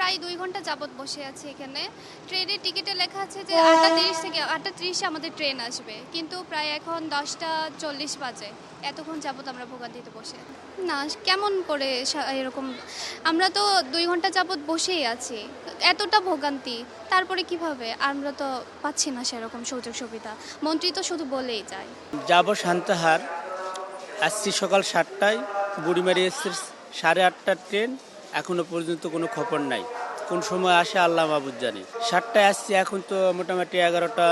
প্রায় 2 ঘন্টা যাবত বসে আছি এখানে। ট্রেনের টিকিটে লেখা আছে যে ৮:৩০ থেকে ৮:৩০ আমাদের ট্রেন আসবে, কিন্তু প্রায় এখন 10:40 বাজে। এতক্ষণ যাবত আমরা ভোগান্তিতে বসে। না, কেমন করে এরকম? আমরা তো 2 ঘন্টা যাবত বসেই আছি, এতটা ভোগান্তি, তারপরে কিভাবে? আমরা তো পাচ্ছি না সেরকম সুযোগ সুবিধা। মন্ত্রী তো শুধু বলেই যায়। যাব সান্তাহার, আসছি সকাল 7টায়, বুড়িমারি এসছি 8:30টার ট্রেন, এখনো পর্যন্ত কোনো খবর নাই। কোন সময় আসে আল্লাহ মাহবুদ জানে। 7টায় আসছি, এখন তো মোটামুটি 11টা,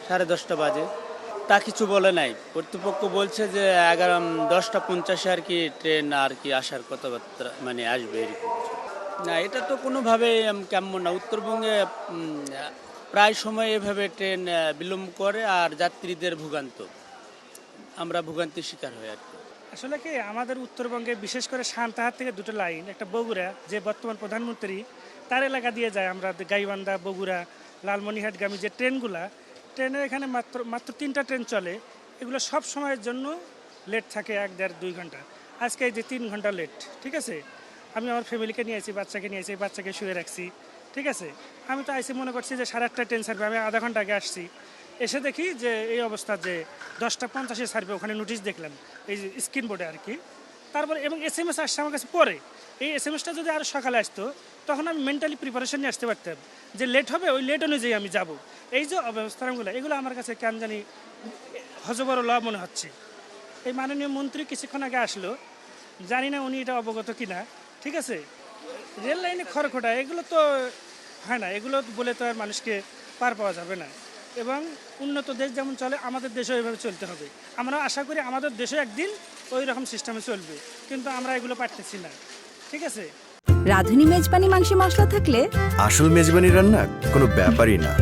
10:30 বাজে। তা কিছু বলে নাই। কর্তৃপক্ষ বলছে যে 10:50 আর কি ট্রেন আর কি আসার কথাবার্তা, মানে আসবে এরকম। না, এটা তো কোনোভাবে কেমন না। উত্তরবঙ্গে প্রায় সময় এভাবে ট্রেন বিলম্ব করে আর যাত্রীদের ভোগান্ত, আমরা ভোগান্তির শিকার হই আর কি। আসলে কি আমাদের উত্তরবঙ্গে বিশেষ করে সান্তাহার থেকে দুটো লাইন, একটা বগুড়া, যে বর্তমান প্রধানমন্ত্রী তার এলাকা দিয়ে যায়, আমরা গাইবান্ধা, বগুড়া, লালমনিরহাটগামী যে ট্রেনের এখানে মাত্র 3টা ট্রেন চলে। এগুলো সব সময়ের জন্য লেট থাকে 1-1.5-2 ঘন্টা। আজকে এই যে 3 ঘন্টা লেট, ঠিক আছে। আমি আমার ফ্যামিলিকে নিয়েছি, বাচ্চাকে নিয়েছি, বাচ্চাকে শুয়ে রাখছি, ঠিক আছে। আমি তো আইসি মনে করছি যে 8:30 ট্রেন ছাড়বে, আমি আধা ঘন্টা আগে আসছি। এসে দেখি যে এই অবস্থা, যে 10:50 ছাড়বে, ওখানে নোটিশ দেখলাম এই যে স্ক্রিন বোর্ডে আর কি। তারপরে এবং SMS আসছে আমার কাছে পরে। এই SMSটা যদি আরও সকালে আসতো, তখন আমি মেন্টালি প্রিপারেশন নিয়ে আসতে পারতাম যে লেট হবে, ওই লেট অনুযায়ী আমি যাব। এই যে অবস্থানগুলো, এগুলো আমার কাছে কেন জানি হজবরল মনে হচ্ছে। এই মাননীয় মন্ত্রী কিছুক্ষণ আগে আসলো, জানি না উনি এটা অবগত কিনা, ঠিক আছে। রেল লাইনে খড়খড়া এগুলো তো হয় না, এগুলো বলে তো আর মানুষকে পার পাওয়া যাবে না। এবং উন্নত দেশ যেমন চলে, আমাদের দেশেও এভাবে চলতে হবে। আমরা আশা করি আমাদের দেশে একদিন ওই রকম সিস্টেমে চলবে, কিন্তু আমরা এগুলো পারতেছি না, ঠিক আছে। রাঁধুনি মেজবানি মাংস মশলা থাকলে আসল মেজবানি রান্না কোনো ব্যাপারই না।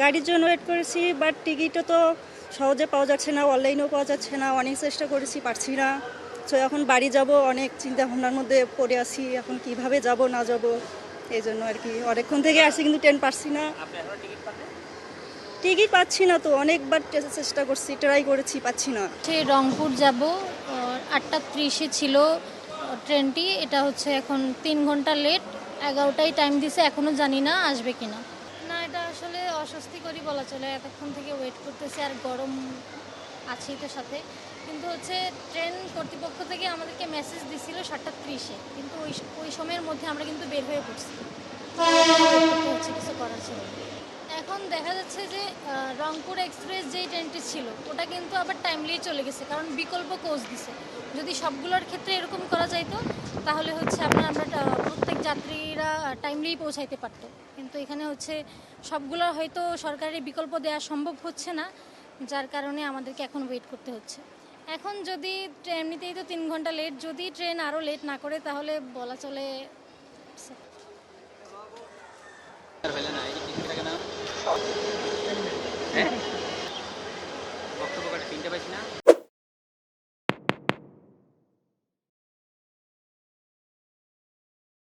গাড়ির জন্য ওয়েট করেছি, বাট টিকিটও তো সহজে পাওয়া যাচ্ছে না, অনলাইনেও পাওয়া যাচ্ছে না। অনেক চেষ্টা করেছি, পারছি না। তো এখন বাড়ি যাব, অনেক চিন্তা ভাবনার মধ্যে পড়ে আছি, এখন কিভাবে যাব না যাব, এই জন্য আর কি। অনেকক্ষণ থেকে আসছি কিন্তু ট্রেন পাচ্ছি না, টিকিট পাচ্ছি না। তো অনেকবার চেষ্টা করছি, ট্রাই করেছি, পাচ্ছি না। রংপুর যাব, 8:30 ছিল ট্রেনটি। এটা হচ্ছে এখন 3 ঘন্টা লেট, 11টায় টাইম দিছে, এখনও জানি না আসবে কিনা। না, এটা আসলে অস্বস্তিকরই বলা চলে। এতক্ষণ থেকে ওয়েট করতেছি, আর গরম আছেই তো সাথে। কিন্তু হচ্ছে ট্রেন কর্তৃপক্ষ থেকে আমাদেরকে মেসেজ দিছিল 7:30-এ, কিন্তু ওই সময়ের মধ্যে আমরা কিন্তু বের হয়ে পড়ছি, হচ্ছে কিছু করার ছিল। এখন দেখা যাচ্ছে যে রংপুর এক্সপ্রেস যেই ট্রেনটি ছিল, ওটা কিন্তু আবার টাইমলি চলে গেছে, কারণ বিকল্প কোচ দিছে। যদি সবগুলোর ক্ষেত্রে এরকম করা যাইতো, তাহলে হচ্ছে আমরা প্রত্যেক যাত্রীরা টাইমলি পৌঁছাইতে পারতো। কিন্তু এখানে হচ্ছে সবগুলো হয়তো সরকারি বিকল্প দেওয়া সম্ভব হচ্ছে না, যার কারণে আমাদেরকে এখন ওয়েট করতে হচ্ছে। এখন যদি এমনিতেই তো 3 ঘন্টা লেট, যদি ট্রেন আরও লেট না করে, তাহলে বলা চলে বক্তব্য 3টা পাইছি না।